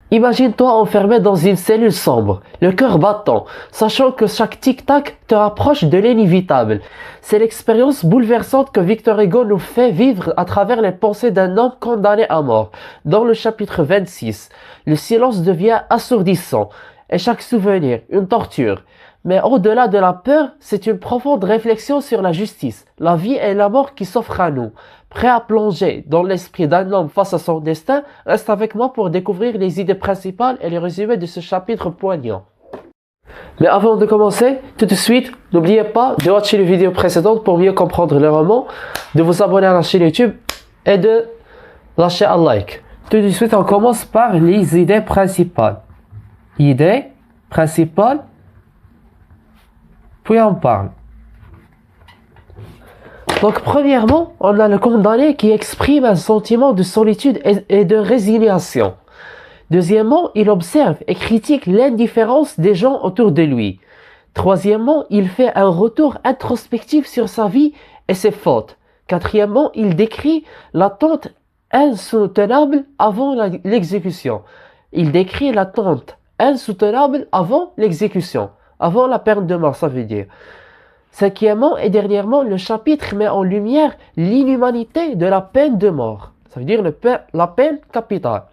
Imagine-toi enfermé dans une cellule sombre, le cœur battant, sachant que chaque tic-tac te rapproche de l'inévitable. C'est l'expérience bouleversante que Victor Hugo nous fait vivre à travers les pensées d'un homme condamné à mort. Dans le chapitre 26, le silence devient assourdissant, et chaque souvenir, une torture. Mais au-delà de la peur, c'est une profonde réflexion sur la justice, la vie et la mort qui s'offrent à nous. Prêt à plonger dans l'esprit d'un homme face à son destin, reste avec moi pour découvrir les idées principales et les résumés de ce chapitre poignant. Mais avant de commencer, tout de suite, n'oubliez pas de watcher les vidéos précédentes pour mieux comprendre le roman, de vous abonner à la chaîne YouTube et de lâcher un like. Tout de suite, on commence par les idées principales. Idées principales, puis on parle. Donc, premièrement, on a le condamné qui exprime un sentiment de solitude et de résignation. Deuxièmement, il observe et critique l'indifférence des gens autour de lui. Troisièmement, il fait un retour introspectif sur sa vie et ses fautes. Quatrièmement, il décrit l'attente insoutenable avant l'exécution. Il décrit l'attente insoutenable avant l'exécution, avant la peine de mort, ça veut dire. Cinquièmement et dernièrement, le chapitre met en lumière l'inhumanité de la peine de mort. Ça veut dire la peine capitale.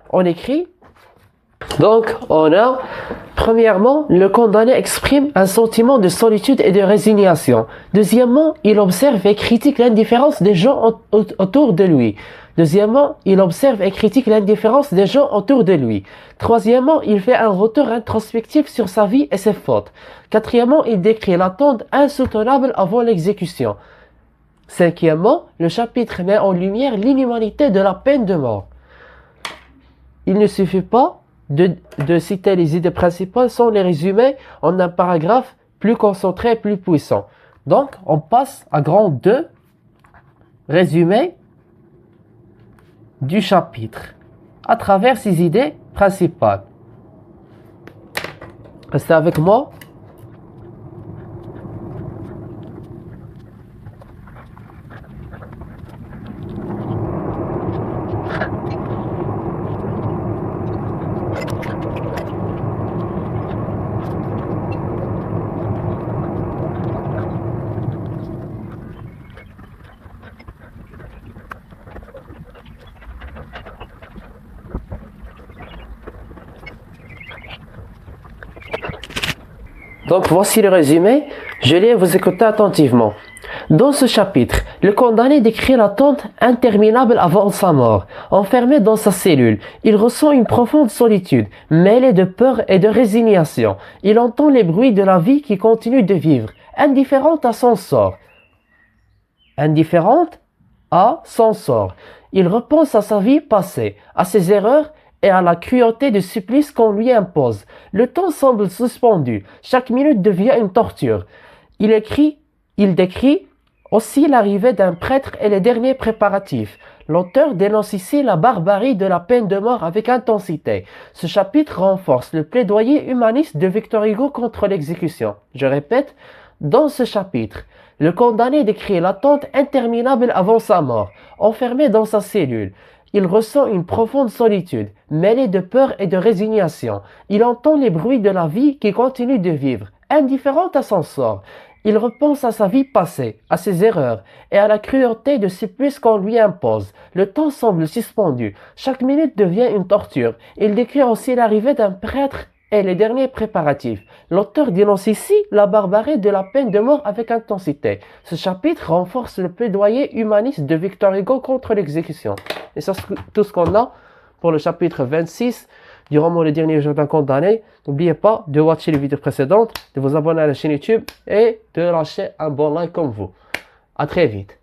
On écrit, donc on a, premièrement, le condamné exprime un sentiment de solitude et de résignation. Deuxièmement, il observe et critique l'indifférence des gens autour de lui. Deuxièmement, il observe et critique l'indifférence des gens autour de lui. Troisièmement, il fait un retour introspectif sur sa vie et ses fautes. Quatrièmement, il décrit l'attente insoutenable avant l'exécution. Cinquièmement, le chapitre met en lumière l'inhumanité de la peine de mort. Il ne suffit pas de citer les idées principales sans les résumer en un paragraphe plus concentré et plus puissant. Donc, on passe à grand 2, résumé du chapitre à travers ces idées principales. Restez avec moi. Donc voici le résumé, je lis et vous écoutez attentivement. Dans ce chapitre, le condamné décrit l'attente interminable avant sa mort. Enfermé dans sa cellule, il ressent une profonde solitude, mêlée de peur et de résignation. Il entend les bruits de la vie qui continue de vivre, indifférente à son sort. Indifférente à son sort. Il repense à sa vie passée, à ses erreurs et à la cruauté du supplice qu'on lui impose. Le temps semble suspendu. Chaque minute devient une torture. Il décrit aussi l'arrivée d'un prêtre et les derniers préparatifs. L'auteur dénonce ici la barbarie de la peine de mort avec intensité. Ce chapitre renforce le plaidoyer humaniste de Victor Hugo contre l'exécution. Je répète, dans ce chapitre, le condamné décrit l'attente interminable avant sa mort, enfermé dans sa cellule. Il ressent une profonde solitude, mêlée de peur et de résignation. Il entend les bruits de la vie qui continue de vivre, indifférente à son sort. Il repense à sa vie passée, à ses erreurs et à la cruauté de supplice qu'on lui impose. Le temps semble suspendu. Chaque minute devient une torture. Il décrit aussi l'arrivée d'un prêtre et les derniers préparatifs. L'auteur dénonce ici la barbarie de la peine de mort avec intensité. Ce chapitre renforce le plaidoyer humaniste de Victor Hugo contre l'exécution. Et c'est tout ce qu'on a pour le chapitre 26 du roman Le Dernier Jour d'un condamné. N'oubliez pas de watcher les vidéos précédentes, de vous abonner à la chaîne YouTube et de lâcher un bon like comme vous. À très vite.